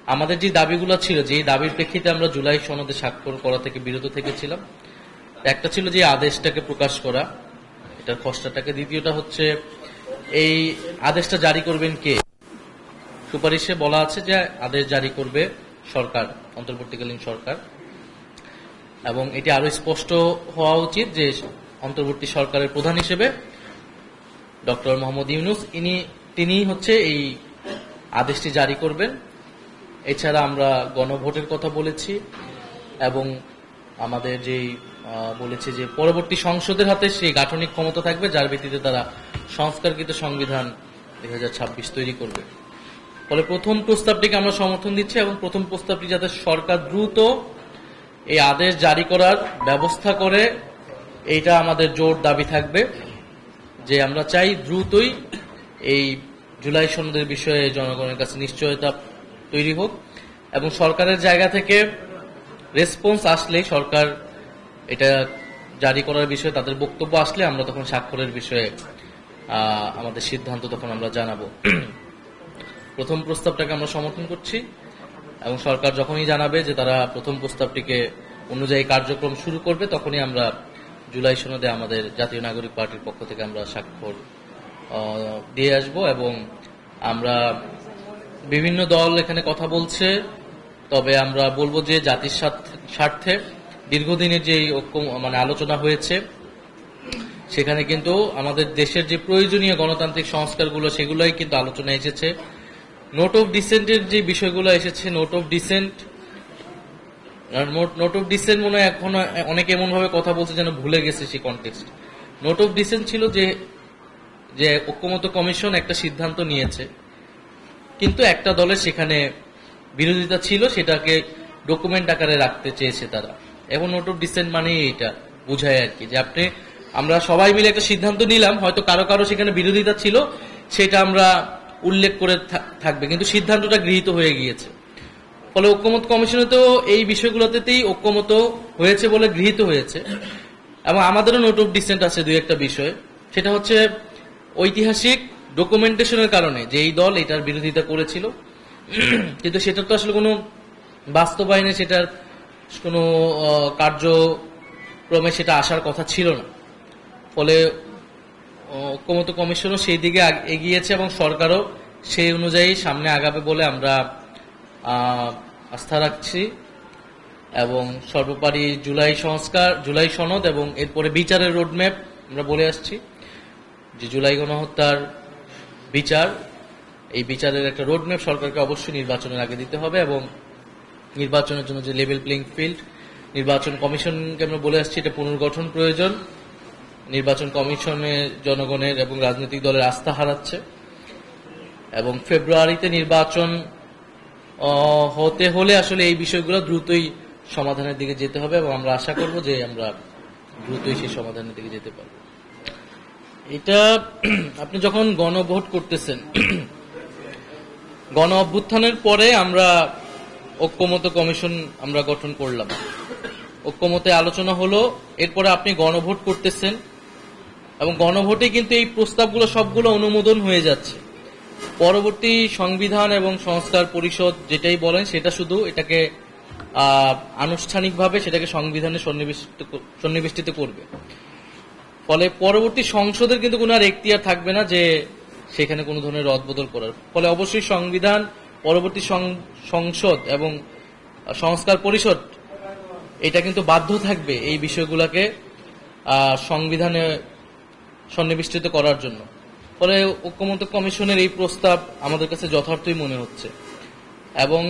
আমাদের যে দাবিগুলো ছিল, যে দাবির প্রেক্ষিতে আমরা জুলাই সনদে স্বাক্ষর করা থেকে বিরত থেকেছিলাম, একটা ছিল যে আদেশটাকে প্রকাশ করা, এটার খসড়াটাকে। দ্বিতীয়টা হচ্ছে এই আদেশটা জারি করবেন কে। সুপারিশে বলা আছে যে আদেশ জারি করবে সরকার, অন্তর্বর্তীকালীন সরকার, এবং এটি আরো স্পষ্ট হওয়া উচিত যে অন্তর্বর্তী সরকারের প্রধান হিসেবে ডক্টর মোহাম্মদ ইউনূস তিনি হচ্ছে এই আদেশটি জারি করবেন। এছাড়া আমরা গণভোটের কথা বলেছি এবং আমাদের যেই বলেছে যে পরবর্তী সংসদের হাতে সেই গাঠনিক ক্ষমতা থাকবে যার ভিত্তিতে তারা সংস্কারকৃত সংবিধান 2026 তৈরি করবে। ফলে প্রথম প্রস্তাবটিকে আমরা সমর্থন দিচ্ছি এবং প্রথম প্রস্তাবটি যাতে সরকার দ্রুত এই আদেশ জারি করার ব্যবস্থা করে, এইটা আমাদের জোর দাবি থাকবে যে আমরা চাই দ্রুতই এই জুলাই সনদের বিষয়ে জনগণের কাছে নিশ্চয়তা তৈরি হোক এবং সরকারের জায়গা থেকে রেসপন্স আসলে, সরকার এটা জারি করার বিষয়ে তাদের বক্তব্য আসলে আমরা তখন স্বাক্ষরের বিষয়ে আমাদের সিদ্ধান্ত তখন আমরা জানাবো। প্রথম প্রস্তাবটাকে আমরা সমর্থন করছি এবং সরকার যখনই জানাবে যে তারা প্রথম প্রস্তাবটিকে অনুযায়ী কার্যক্রম শুরু করবে, তখনই আমরা জুলাই সনদে আমাদের জাতীয় নাগরিক পার্টির পক্ষ থেকে আমরা স্বাক্ষর দিয়ে আসব। এবং আমরা বিভিন্ন দল এখানে কথা বলছে, তবে আমরা বলবো যে জাতির স্বার্থে দীর্ঘদিনের যে আলোচনা হয়েছে, সেখানে কিন্তু আমাদের দেশের যে প্রয়োজনীয় গণতান্ত্রিক সংস্কারগুলো সেগুলোই কিন্তু আলোচনায় এসেছে। নোট অফ ডিসেন্টের যে বিষয়গুলো এসেছে, নোট অফ ডিসেন্ট মনে হয় এখন অনেকে এমন ভাবে কথা বলছে যেন ভুলে গেছে সেই কনটেক্সট। নোট অফ ডিসেন্ট ছিল যে ঐক্যমত্য কমিশন একটা সিদ্ধান্ত নিয়েছে, কিন্তু একটা দলের সেখানে বিরোধিতা ছিল, সেটাকে ডকুমেন্ট আকারে রাখতে চেয়েছে তারা। এবং নোট অফ ডিসেন্ট মানে এইটা বুঝায় আর কি, যে আমরা সবাই মিলে একটা সিদ্ধান্ত নিলাম, হয়তো কারো কারো সেখানে বিরোধিতা ছিল, সেটা আমরা উল্লেখ করে থাকবে, কিন্তু সিদ্ধান্তটা গৃহীত হয়ে গিয়েছে। ফলে ঐক্যমত কমিশনে তো এই বিষয়গুলোতেই ঐক্যমত হয়েছে বলে গৃহীত হয়েছে। এবং আমাদেরও নোট অফ ডিসেন্ট আছে দুই একটা বিষয়, সেটা হচ্ছে ঐতিহাসিক ডকুমেন্টেশনের কারণে যে এই দল এটার বিরোধিতা করেছিল, কিন্তু সেটার তো আসলে কোনো বাস্তবায়নে, সেটার কোনো কার্যক্রমে সেটা আসার কথা ছিল না। ফলে ঐক্যমত্য কমিশনও সেই দিকে এগিয়েছে এবং সরকারও সেই অনুযায়ী সামনে আগাবে বলে আমরা আস্থা রাখছি। এবং সর্বোপরি জুলাই সনদ এবং এরপরে বিচারের রোডম্যাপ আমরা বলে আসছি যে জুলাই গণহত্যার বিচার, এই বিচারের একটা রোডম্যাপ সরকারকে অবশ্যই নির্বাচনের আগে দিতে হবে এবং নির্বাচনের জন্য যে লেভেল প্লেইং ফিল্ড, নির্বাচন কমিশনকে আমরা বলে আসছি এটা পুনর্গঠন প্রয়োজন। নির্বাচন কমিশনে জনগণের এবং রাজনৈতিক দলের আস্থা হারাচ্ছে এবং ফেব্রুয়ারিতে নির্বাচন হতে হলে আসলে এই বিষয়গুলো দ্রুতই সমাধানের দিকে যেতে হবে এবং আমরা আশা করব যে আমরা দ্রুতই সেই সমাধানের দিকে যেতে পারব। এটা আপনি যখন গণভোট করতেছেন, গণ অভ্যুত্থানের পরে আমরা ঐক্যমত্য কমিশন আমরা গঠন করলাম, ঐক্যমতে আলোচনা হলো, এরপরে আপনি গণভোট করতেছেন এবং গণভোটে কিন্তু এই প্রস্তাবগুলো সবগুলো অনুমোদন হয়ে যাচ্ছে। পরবর্তী সংবিধান এবং সংস্কার পরিষদ যেটাই বলেন সেটা শুধু এটাকে আনুষ্ঠানিকভাবে সেটাকে সংবিধানে সন্নিবেষ্টিত করবে। ফলে পরবর্তী সংসদের কিন্তু কোনো আর এখতিয়ার থাকবে না যে সেখানে কোনো ধরনের রদবদল করার। ফলে অবশ্যই সংবিধান, পরবর্তী সংসদ এবং সংস্কার পরিষদ এটা কিন্তু বাধ্য থাকবে এই বিষয়গুলোকে সংবিধানে সন্নিবেষ্টিত করার জন্য। ফলে ঐক্যমত্য কমিশনের এই প্রস্তাব আমাদের কাছে যথার্থই মনে হচ্ছে এবং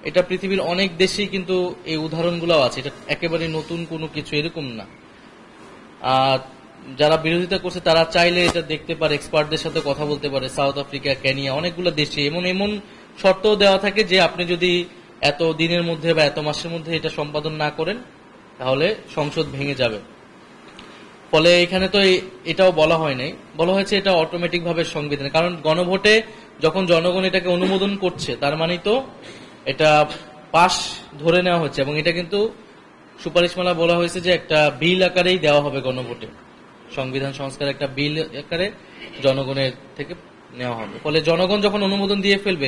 এটা পৃথিবীর অনেক দেশেই কিন্তু এই উদাহরণগুলো আছে, এটা একেবারে নতুন কোনো কিছু এরকম না। যারা বিরোধিতা করছে তারা চাইলে এটা দেখতে পারে, এক্সপার্টদের সাথে কথা বলতে পারে, সাউথ আফ্রিকা, কেনিয়া, অনেকগুলো দেশে এমন শর্তও দেওয়া থাকে যে আপনি যদি এত দিনের মধ্যে বা এত মাসের মধ্যে এটা সম্পাদন না করেন তাহলে সংসদ ভেঙে যাবে। ফলে এখানে তো এটাও বলা হয় নাই, বলা হয়েছে এটা অটোমেটিক ভাবে সংবিধানে, কারণ গণভোটে যখন জনগণ এটাকে অনুমোদন করছে তার মানে তো এটা পাস ধরে নেওয়া হচ্ছে এবং এটা কিন্তু সুপারিশমালা বলা হয়েছে যে একটা বিল আকারেই দেওয়া হবে গণভোটে, সংবিধান সংস্কার একটা বিল আকারে জনগণের থেকে নেওয়া হবে। ফলে জনগণ যখন অনুমোদন দিয়ে ফেলবে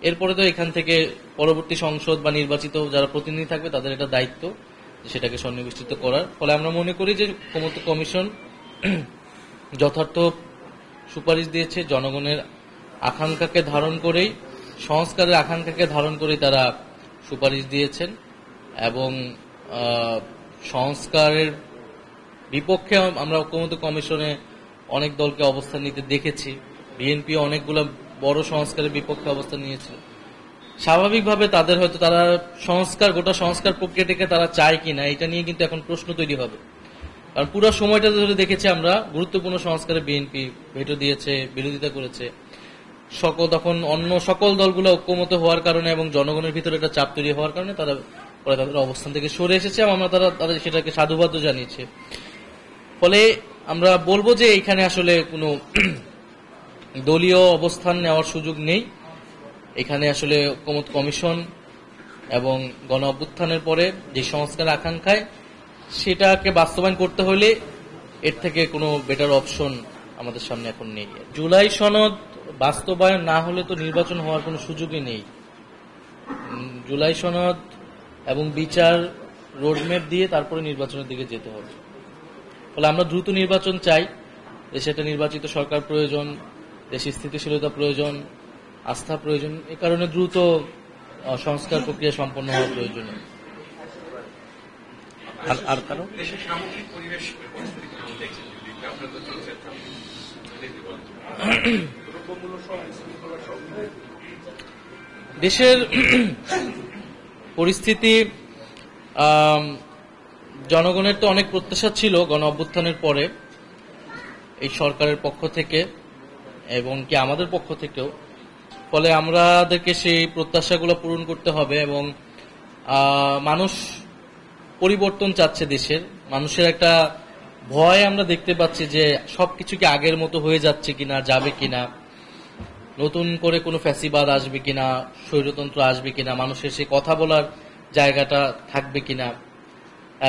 এরপরে তো এখান থেকে পরবর্তী সংসদ বা নির্বাচিত যারা প্রতিনিধি থাকবে তাদের এটা দায়িত্ব সেটাকে সন্নিবেশিত করার। ফলে আমরা মনে করি যে ক্ষমতা কমিশন যথার্থ সুপারিশ দিয়েছে, জনগণের আকাঙ্ক্ষাকে ধারণ করেই, সংস্কারের আকাঙ্ক্ষাকে ধারণ করেই তারা সুপারিশ দিয়েছেন এবং সংস্কারের বিপক্ষে আমরা ঐক্যমত্য কমিশনে অনেক দলকে অবস্থান নিতে দেখেছি। বিএনপি অনেকগুলো বড় সংস্কারের বিপক্ষে অবস্থান নিয়েছিল। স্বাভাবিকভাবে তাদের হয়তো তারা গোটা সংস্কার প্রক্রিয়াটিকে তারা চায় কিনা এটা নিয়ে কিন্তু এখন প্রশ্ন তৈরি হবে। কারণ পুরো সময়টা ধরে দেখেছি আমরা গুরুত্বপূর্ণ সংস্কারে বিএনপি ভেটো দিয়েছে, বিরোধিতা করেছে। তখন অন্য সকল দলগুলো ঐক্যমত হওয়ার কারণে এবং জনগণের ভিতরে একটা চাপ তৈরি হওয়ার কারণে তারা পরে তাদের অবস্থান থেকে সরে এসেছে এবং আমরা তাদের সেটাকে সাধুবাদ জানিয়েছে। ফলে আমরা বলবো যে এখানে আসলে কোনো দলীয় অবস্থান নেওয়ার সুযোগ নেই। এখানে আসলে ঐক্যমত কমিশন এবং গণ অভ্যুত্থানের পরে যে সংস্কার আকাঙ্ক্ষায় সেটাকে বাস্তবায়ন করতে হলে এর থেকে কোনো বেটার অপশন আমাদের সামনে এখন নেই। জুলাই সনদ বাস্তবায়ন না হলে তো নির্বাচন হওয়ার কোনো সুযোগই নেই। জুলাই সনদ এবং বিচার রোডম্যাপ দিয়ে তারপরে নির্বাচনের দিকে যেতে হবে। ফলে আমরা দ্রুত নির্বাচন চাই। দেশে একটা নির্বাচিত সরকার প্রয়োজন, দেশে স্থিতিশীলতা প্রয়োজন, আস্থা প্রয়োজন। এ কারণে দ্রুত সংস্কার প্রক্রিয়া সম্পন্ন হওয়া প্রয়োজন। আর কারণ দেশের পরিস্থিতি, জনগণের তো অনেক প্রত্যাশা ছিল গণ অভ্যুত্থানের পরে এই সরকারের পক্ষ থেকে এবং কি আমাদের পক্ষ থেকেও। ফলে আমাদেরকে সেই প্রত্যাশাগুলো পূরণ করতে হবে এবং মানুষ পরিবর্তন চাচ্ছে। দেশের মানুষের একটা ভয় আমরা দেখতে পাচ্ছি যে সবকিছু কি আগের মতো হয়ে যাচ্ছে কিনা, যাবে কিনা, নতুন করে কোনো ফ্যাসিবাদ আসবে কিনা, স্বৈরতন্ত্র আসবে কিনা, মানুষের সেই কথা বলার জায়গাটা থাকবে কিনা।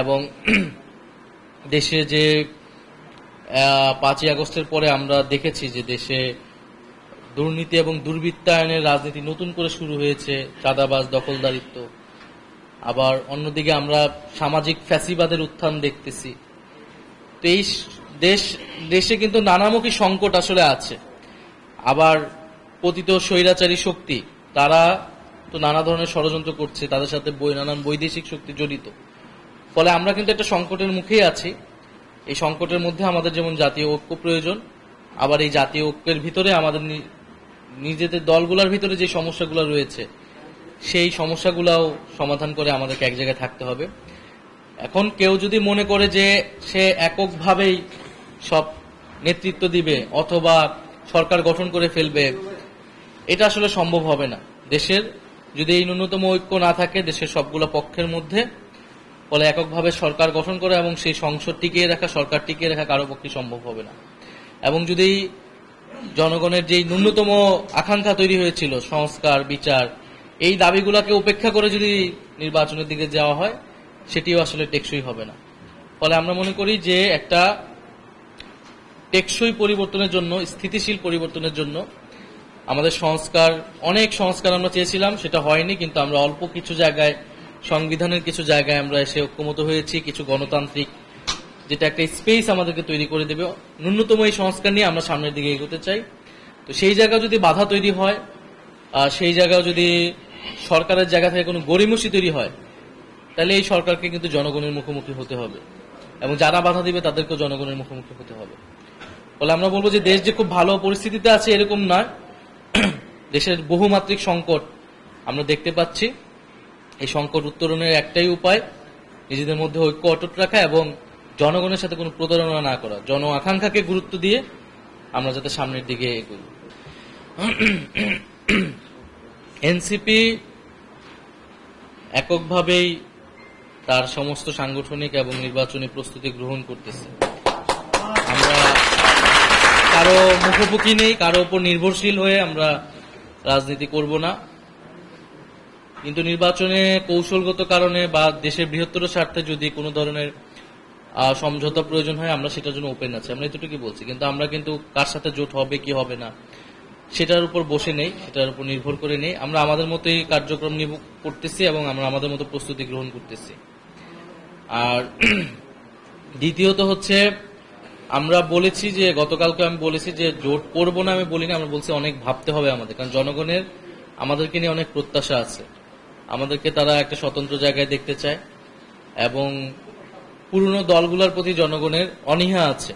এবং দেশে যে 5ই আগস্টের পরে আমরা দেখেছি যে দেশে দুর্নীতি এবং দুর্বৃত্তায়নের রাজনীতি নতুন করে শুরু হয়েছে, চাঁদাবাজ, দখলদারিত্ব। আবার অন্যদিকে আমরা সামাজিক ফ্যাসিবাদের উত্থান দেখতেছি। তো এই দেশে কিন্তু নানামুখী সংকট আসলে আছে। আবার পতিত স্বৈরাচারী শক্তি তারা তো নানা ধরনের ষড়যন্ত্র করছে, তাদের সাথে নানান বৈদেশিক শক্তি জড়িত। ফলে আমরা কিন্তু একটা সংকটের মুখেই আছি। এই সংকটের মধ্যে আমাদের যেমন জাতীয় ঐক্য প্রয়োজন, আবার এই জাতীয় ঐক্যের ভিতরে আমাদের নিজেদের দলগুলোর ভিতরে যে সমস্যাগুলো রয়েছে সেই সমস্যাগুলোও সমাধান করে আমাদেরকে এক জায়গায় থাকতে হবে। এখন কেউ যদি মনে করে যে সে এককভাবেই সব নেতৃত্ব দিবে অথবা সরকার গঠন করে ফেলবে, এটা আসলে সম্ভব হবে না। দেশের যদি এই ন্যূনতম ঐক্য না থাকে দেশের সবগুলো পক্ষের মধ্যে, ফলে এককভাবে সরকার গঠন করা এবং সেই সংসদ টিকিয়ে রাখা, সরকার টিকিয়ে রাখা কারো পক্ষে সম্ভব হবে না। এবং যদি জনগণের যে ন্যূনতম আকাঙ্ক্ষা তৈরি হয়েছিল সংস্কার, বিচার, এই দাবিগুলোকে উপেক্ষা করে যদি নির্বাচনের দিকে যাওয়া হয় সেটিও আসলে টেকসই হবে না। ফলে আমরা মনে করি যে একটা টেকসই পরিবর্তনের জন্য, স্থিতিশীল পরিবর্তনের জন্য আমাদের অনেক সংস্কার আমরা চেয়েছিলাম, সেটা হয়নি। কিন্তু আমরা অল্প কিছু জায়গায়, সংবিধানের কিছু জায়গায় আমরা এসে ঐক্যমত হয়েছি, কিছু গণতান্ত্রিক যেটা একটা স্পেস আমাদেরকে তৈরি করে দেবে। ন্যূনতম এই সংস্কার নিয়ে আমরা সামনের দিকে এগোতে চাই। তো সেই জায়গায় যদি বাধা তৈরি হয়, সেই জায়গায় যদি সরকারের জায়গা থেকে কোনো গড়িমসি তৈরি হয়, তাহলে এই সরকারকে কিন্তু জনগণের মুখোমুখি হতে হবে এবং যারা বাধা দিবে তাদেরকেও জনগণের মুখোমুখি হতে হবে। ফলে আমরা বলবো যে দেশ যে খুব ভালো পরিস্থিতিতে আছে এরকম নয়। দেশের বহুমাত্রিক সংকট আমরা দেখতে পাচ্ছি। এই সংকট উত্তরণের একটাই উপায় নিজেদের মধ্যে ঐক্য অটুট রাখা এবং জনগণের সাথে কোনো প্রতারণা না করা, জন আকাঙ্ক্ষাকে গুরুত্ব দিয়ে আমরা যাতে সামনের দিকে এগোই। এনসিপি এককভাবেই তার সমস্ত সাংগঠনিক এবং নির্বাচনী প্রস্তুতি গ্রহণ করতেছে। আমরা কারো মুখোমুখি নেই, কারো উপর নির্ভরশীল হয়ে আমরা রাজনীতি করব না। কিন্তু নির্বাচনে কৌশলগত কারণে বা দেশের বৃহত্তর স্বার্থে যদি কোনো ধরনের সমঝোতা প্রয়োজন হয় আমরা সেটার জন্য ওপেন আছি, আমরা এতটুকুই বলছি। কিন্তু আমরা কিন্তু কার সাথে জোট হবে কি হবে না সেটার উপর বসে নেই, সেটার উপর নির্ভর করে নেই। আমরা আমাদের মতোই কার্যক্রম করতেছি এবং আমরা আমাদের মতো প্রস্তুতি গ্রহণ করতেছি। আর দ্বিতীয়ত হচ্ছে, আমরা বলেছি যে গতকালকে আমি বলেছি যে জোট করবো না, আমি বলিনি, আমরা বলছি অনেক ভাবতে হবে আমাদের, কারণ জনগণের আমাদেরকে নিয়ে অনেক প্রত্যাশা আছে। আমাদেরকে তারা একটা স্বতন্ত্র জায়গায় দেখতে চায় এবং পুরনো দলগুলোর প্রতি জনগণের অনীহা আছে।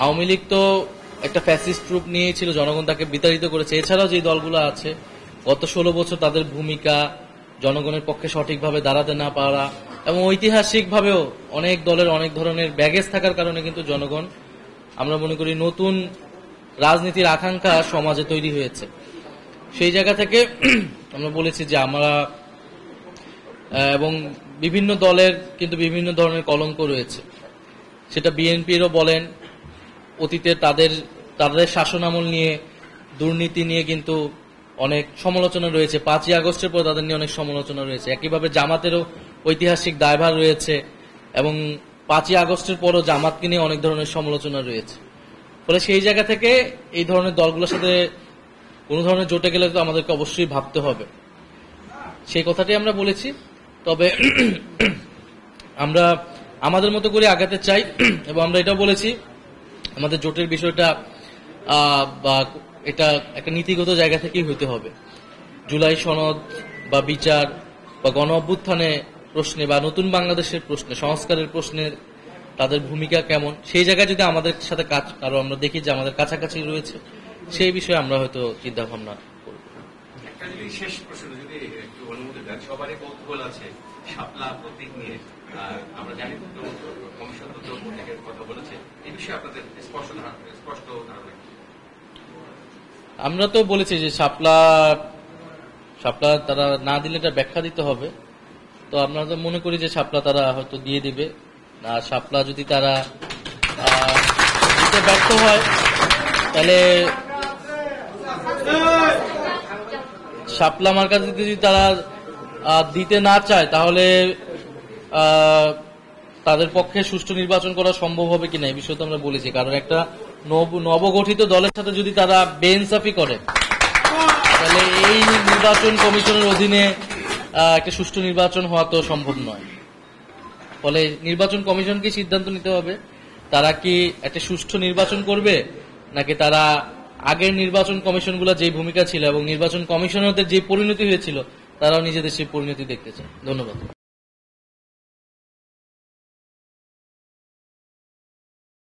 আওয়ামী লীগ তো একটা ফ্যাসিস্ট রূপ নিয়েছিল, জনগণ তাকে বিতাড়িত করেছে। এছাড়াও যে দলগুলো আছে গত 16 বছর তাদের ভূমিকা, জনগণের পক্ষে সঠিকভাবে দাঁড়াতে না পারা এবং ঐতিহাসিকভাবেও অনেক দলের অনেক ধরনের ব্যাগেজ থাকার কারণে কিন্তু জনগণ, আমরা মনে করি, নতুন রাজনীতির আকাঙ্ক্ষা সমাজে তৈরি হয়েছে। সেই জায়গা থেকে আমরা বলেছি যে আমরা, এবং বিভিন্ন দলের কিন্তু বিভিন্ন ধরনের কলঙ্ক রয়েছে, সেটা বিএনপিরও বলেন, অতীতে তাদের শাসনামল নিয়ে, দুর্নীতি নিয়ে কিন্তু অনেক সমালোচনা রয়েছে। 5ই আগস্টের পর তাদের নিয়ে অনেক সমালোচনা রয়েছে। একইভাবে জামাতেরও ঐতিহাসিক দায়ভার রয়েছে এবং 5ই আগস্টের পরও জামাতকে নিয়ে অনেক ধরনের সমালোচনা রয়েছে। ফলে সেই জায়গা থেকে এই ধরনের দলগুলোর সাথে কোনো ধরনের জোটে গেলে তো আমাদেরকে অবশ্যই ভাবতে হবে, সেই কথাটাই আমরা বলেছি। তবে আমরা আমাদের মতো করে আগাতে চাই এবং আমরা এটাও বলেছি আমাদের জোটের বিষয়টা বা এটা একটা নীতিগত জায়গা থেকেই হইতে হবে। জুলাই সনদ বা বিচার বা গণ অভ্যুত্থানে প্রশ্নে বা নতুন বাংলাদেশের প্রশ্নে, সংস্কারের প্রশ্নে তাদের ভূমিকা কেমন, সেই জায়গায় যদি আমাদের সাথে কাজ আরো আমরা দেখি যে আমাদের কাছাকাছি রয়েছে, সেই বিষয়ে আমরা হয়তো চিন্তা ভাবনা করব। একটা যদি শেষ প্রশ্ন যদি একটু অনুমতি দেন, সবারই কৌতূহল আছে শাপলা প্রতীক নিয়ে। আমরা জানি কমিশন তো প্রতীকের কথা বলেছে, এই বিষয়ে আপনাদের স্পষ্ট ধারণা? আমরা তো বলেছি যে শাপলা তারা না দিলে এটা ব্যাখ্যা দিতে হবে। তো আমরা তো মনে করি যে শাপলা তারা হয়তো দিয়ে দিবে। আর শাপলা যদি তারা দিতে ব্যর্থ হয়, তাহলে শাপলা মার্কা যদি তারা দিতে না চায়, তাহলে তাদের পক্ষে সুষ্ঠু নির্বাচন করা সম্ভব হবে কিনা এই বিষয়ে তো আমরা বলেছি। কারণ একটা নবগঠিত দলের সাথে যদি তারা বেইনসাফি করে, তাহলে এই নির্বাচন কমিশনের অধীনে একটা সুষ্ঠু নির্বাচন হওয়া তো সম্ভব নয়। ফলে নির্বাচন কমিশনকে সিদ্ধান্ত নিতে হবে তারা কি একটা সুষ্ঠু নির্বাচন করবে, নাকি তারা আগের নির্বাচন কমিশনগুলো যে ভূমিকা ছিল এবং নির্বাচন কমিশনারদের যে পরিণতি হয়েছিল, তারাও নিজেদের সেই পরিণতি দেখতে চায়। ধন্যবাদ।